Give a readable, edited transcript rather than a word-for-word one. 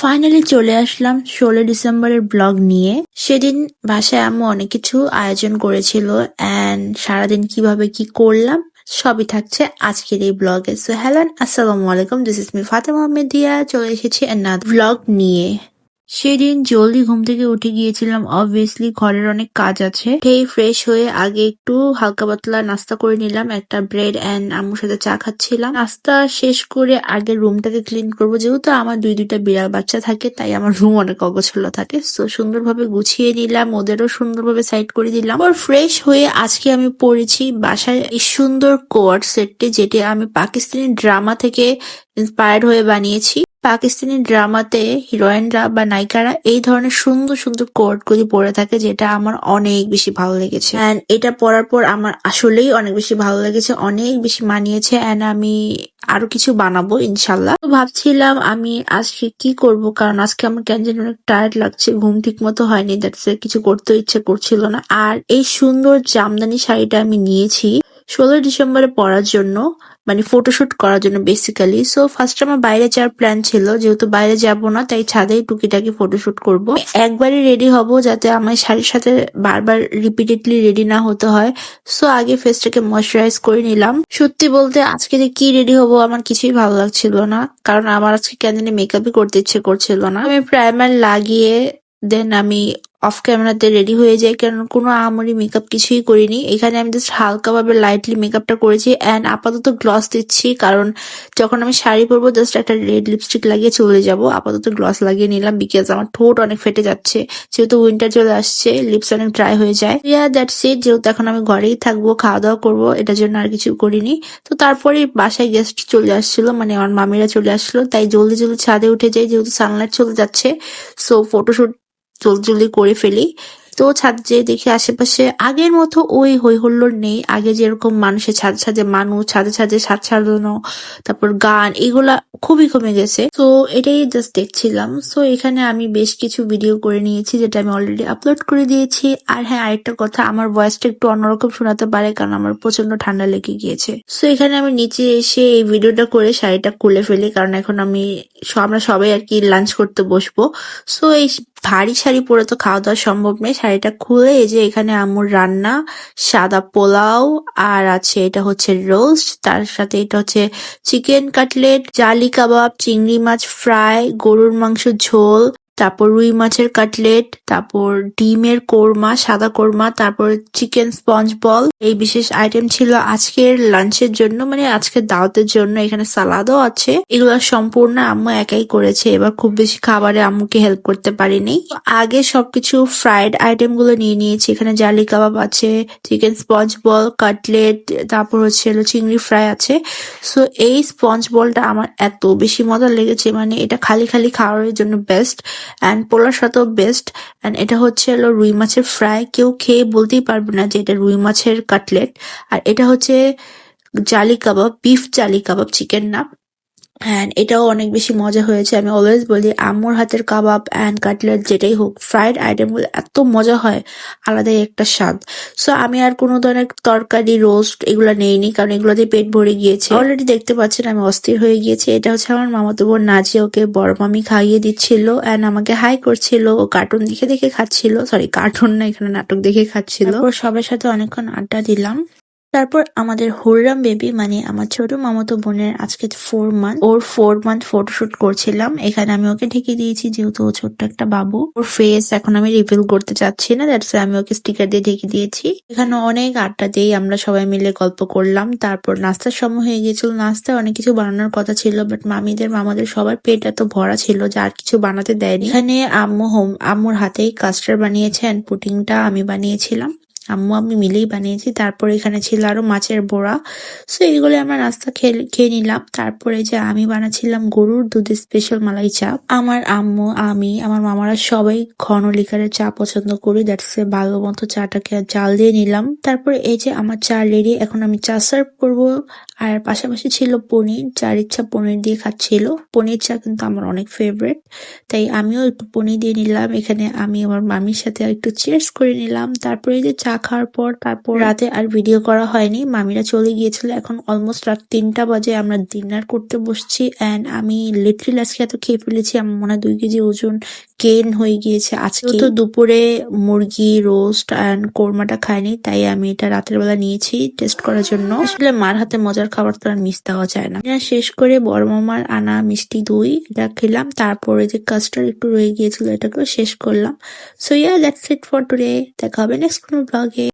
Finally চলে আসলাম 16 ডিসেম্বরের blog নিয়ে। সেদিন বাসায় আম্মু অনেক কিছু আয়োজন করেছিল এন্ড সারাদিন কিভাবে কি করলাম সবই থাকছে আজকের এই ব্লগে। সো হ্যালো, আসসালামু আলাইকুম, দিস ইজ মি ফাতেমা মেদিয়া, চলে এসেছি another ব্লগ নিয়ে। সেদিন জলদি ঘুম থেকে উঠে গিয়েছিলাম, অবভিয়াসলি ঘরের অনেক কাজ আছে। উঠেই ফ্রেশ হয়ে আগে একটু হালকা পাতলা নাস্তা করে নিলাম, একটা ব্রেড এন্ড আম্মুর সাথে চা খাচ্ছিলাম। নাস্তা শেষ করে আগে রুমটাকে ক্লিন করবো, যেহেতু আমার দুইটা বিড়াল বাচ্চা থাকে তাই আমার রুম অনেক অগোছালো থাকে। তো সুন্দরভাবে গুছিয়ে নিলাম, ওদেরও সুন্দরভাবে সাইড করে দিলাম। আর ফ্রেশ হয়ে আজকে আমি পড়েছি বাসায় এই সুন্দর কোয়ার্ড সেটটি, যেটি আমি পাকিস্তানি ড্রামা থেকে ইন্সপায়ার্ড হয়ে বানিয়েছি। পাকিস্তানি ড্রামাতে হিরোইনরা বা নায়িকারা এই ধরনের সুন্দর সুন্দর কোট গুলি পরে থাকে, যেটা আমার অনেক বেশি ভালো লেগেছে। এন্ড এটা পরার পর আমার আসলেই অনেক বেশি ভালো লেগেছে, অনেক বেশি মানিয়েছে। এন্ড আমি আরো কিছু বানাবো ইনশাল্লাহ। তো ভাবছিলাম আমি আজকে কি করব, কারণ আজকে আমার কেন জানি অনেক টায়ার্ড লাগছে, ঘুম ঠিক মতো হয়নি, দ্যাটস কিছু করতে ইচ্ছে করছিল না। আর এই সুন্দর জামদানি শাড়িটা আমি নিয়েছি 16 ডিসেম্বরে পরার জন্য, মানে ফটোশুট করার জন্য বেসিক্যালি। সো ফার্স্ট আমার বাইরে যাওয়ার প্ল্যান ছিল, যেহেতু বাইরে যাব না তাই ছাদেই টুকিটাকি ফটোশুট করব। একবারই রেডি হব যাতে আমার শাড়ির সাথে বারবার রিপিটেডলি রেডি না হতে হয়। সো আগে ফেসটাকে ময়শ্চারাইজ করে নিলাম। সত্যি বলতে আজকে যে কি রেডি হব আমার কিছুই ভালো লাগছিল না, কারণ আমার আজকে কেন জানি মেকআপই করতে ইচ্ছে করছিল না। আমি প্রাইমার লাগিয়ে দেন আমি অফ ক্যামেরাতে রেডি হয়ে যাই, কারণ কোনো আহামরি মেকআপ কিছুই করিনি। এখানে আমি জাস্ট হালকা ভাবে লাইটলি মেকআপটা করেছি এন্ড আপাতত গ্লস দিচ্ছি, কারণ যখন আমি শাড়ি পরবো জাস্ট একটা রেড লিপস্টিক লাগিয়ে চলে যাব। আপাতত গ্লস লাগিয়ে নিলাম বিকজ আমার ঠোঁট অনেক ফেটে যাচ্ছে, যেহেতু উইন্টার চলে আসছে, লিপস অনেক ড্রাই হয়ে যায়। That's it. যেহেতু এখন আমি ঘরেই থাকবো, খাওয়া দাওয়া করবো, এটার জন্য আর কিছু করিনি। তো তারপরে বাসায় গেস্ট চলে আসছিল, মানে আমার মামিরা চলে আসলো, তাই জলদি জলদি ছাদে উঠে যাই, যেহেতু সানলাইট চলে যাচ্ছে। সো ফটোশুট জলদি করে ফেলি। তো ছাদ যেয়ে দেখি আশেপাশে আগের মতো ওই হই হুল্লোড় নেই। আগে যেরকম মানুষের ছাদে ছাদে মানুষ, ছাদে ছাদে ছাদ সাজানো, তারপর গান, এগুলা খুবই কমে গেছে। তো এটাই জাস্ট দেখছিলাম। সো এখানে আমি বেশ কিছু ভিডিও করে নিয়েছি, যেটা আমি অলরেডি আপলোড করে দিয়েছি। আর হ্যাঁ, আরেকটা কথা, আমার ভয়েসটা একটু অন্যরকম শোনাতে পারে, কারণ আমার প্রচন্ড ঠান্ডা লেগে গিয়েছে। সো এখানে আমি নিচে এসে এই ভিডিওটা করে শাড়িটা খুলে ফেলি, কারণ এখন আমরা সবাই আর কি লাঞ্চ করতে বসবো। সো এই ভারী শাড়ি পরে তো খাওয়া দাওয়া সম্ভব নেই। শাড়িটা খুলে এই যে এখানে আম্মুর রান্না, সাদা পোলাও, আর আছে এটা হচ্ছে রোস্ট, তার সাথে এটা হচ্ছে চিকেন কাটলেট, জালি কাবাব, চিংড়ি মাছ ফ্রাই, গরুর মাংস ঝোল, তারপর রুই মাছের কাটলেট, তারপর ডিমের কোরমা, সাদা কোরমা, তারপর চিকেন স্পঞ্জ বল। এই বিশেষ আইটেম ছিল আজকের লাঞ্চের জন্য, মানে আজকের দাওয়াতের জন্য। এখানে সালাদও আছে। এগুলো সম্পূর্ণ আম্মু একাই করেছে, এবার খুব বেশি খাবারে আম্মুকে হেল্প করতে পারিনি। আগে সবকিছু ফ্রাইড আইটেম গুলো নিয়ে নিয়েছি। এখানে জালি কাবাব আছে, চিকেন স্পঞ্জ বল, কাটলেট, তারপর হচ্ছে চিংড়ি ফ্রাই আছে। সো এই স্পঞ্জ বলটা আমার এত বেশি মজা লেগেছে, মানে এটা খালি খালি খাওয়ার জন্য বেস্ট এন্ড পোলার সাথেও বেস্ট। এন্ড এটা হচ্ছে রুই মাছের ফ্রাই, কেউ খেয়ে বলতেই পারবে না যে এটা রুই মাছের কাটলেট। আর এটা হচ্ছে জালি কাবাব, বিফ জালি কাবাব, চিকেন না। এন্ড এটাও অনেক বেশি মজা হয়েছে। আমি অলওয়েজ বলি আম্মুর হাতের কাবাব এন্ড কাটলেট যেটাই হোক, ফ্রাইড আইটেম গুলো এত মজা হয়, আলাদাই একটা স্বাদ। সো আমি আর কোনো ধরনের তরকারি, রোস্ট এগুলা নেইনি, কারণ এগুলোতে পেট ভরে গিয়েছে। অলরেডি দেখতে পাচ্ছেন আমি অস্থির হয়ে গিয়েছি। এটা হচ্ছে আমার মামাতো বোন নাজিয়া, ওকে বড় মামি খাইয়ে দিচ্ছিল এন্ড আমাকে হাই করছিল। ও কার্টুন দেখে দেখে খাচ্ছিল, সরি কার্টুন না, এখানে নাটক দেখে খাচ্ছিল। তারপর সবার সাথে অনেকক্ষণ আড্ডা দিলাম। তারপর আমাদের হুররাম বেবি, মানে আমার ছোট মামাতো বোনের আজকে 4 মান্থ, ওর 4 মান্থ ফটোশুট করছিলাম। এখানে আমি ওকে ঢেকে দিয়েছি, যেহেতু ও ছোট্ট একটা বাবু। ওর ফেস এখন আমি রিভিল করতে চাচ্ছি না, দ্যাটস আমি ওকে স্টিকার দিয়ে ঢেকে দিয়েছি। এখানে অনেক আড্ডা দিয়ে আমরা সবাই মিলে গল্প করলাম। তারপর নাস্তার সময় হয়ে গিয়েছিল। নাস্তায় অনেক কিছু বানানোর কথা ছিল, বাট মামাদের সবার পেট এত ভরা ছিল যে আর কিছু বানাতে দেয়নি। এখানে আম্মুর হাতেই কাস্টার্ড বানিয়েছেন, পুডিংটা আমি বানিয়েছিলাম, আমি মিলেই বানিয়েছি। তারপর এখানে ছিল আরো মাছের বড়া। সো এইগুলো আমরা নাস্তা খেয়ে নিলাম। তারপরে যে আমি বানাচ্ছিলাম গরুর দুধের স্পেশাল মালাই চা। আমার আম্মু, আমি, আমার মামারা সবাই ঘন লিকারের চা পছন্দ করি, দ্যাটস ভালো মতো চাটাকে জাল দিয়ে নিলাম। তারপরে এই যে আমার চা রেডি, এখন আমি চা সার্ভ করবো। আর পাশাপাশি ছিল পনির, যার ইচ্ছা পনির দিয়ে খাচ্ছিল। পনির চা কিন্তু আমার অনেক ফেভারিট, তাই আমিও একটু পনির দিয়ে নিলাম। এখানে আমি আমার মামির সাথে একটু চিয়ার্স করে নিলাম। তারপরে এই যে চা চা খাওয়ার পর তারপর রাতে আর ভিডিও করা হয়নি, মামিরা চলে গিয়েছিল। এখন অলমোস্ট রাত 3টা বাজে, আমরা ডিনার করতে বসছি। অ্যান্ড আমি লিটারালি আজকে এত খেয়ে ফেলেছি, আমার মনে হয় 2 কেজি ওজন গেইন হয়ে গিয়েছে আজকে। তো দুপুরে মুরগি রোস্ট অ্যান্ড কোরমাটা খাইনি, তাই আমি এটা রাতের বেলা নিয়েছি টেস্ট করার জন্য। আসলে মার হাতে মজার খাবার তো আর মিস দেওয়া যায় না। শেষ করে বড় মামার আনা মিষ্টি দই এটা খেলাম, তারপরে যে কাস্টার্ড একটু রয়ে গিয়েছিল এটাকেও শেষ করলাম। So yeah, that's it for today. দেখা হবে নেক্সট কোনো ব্লগে।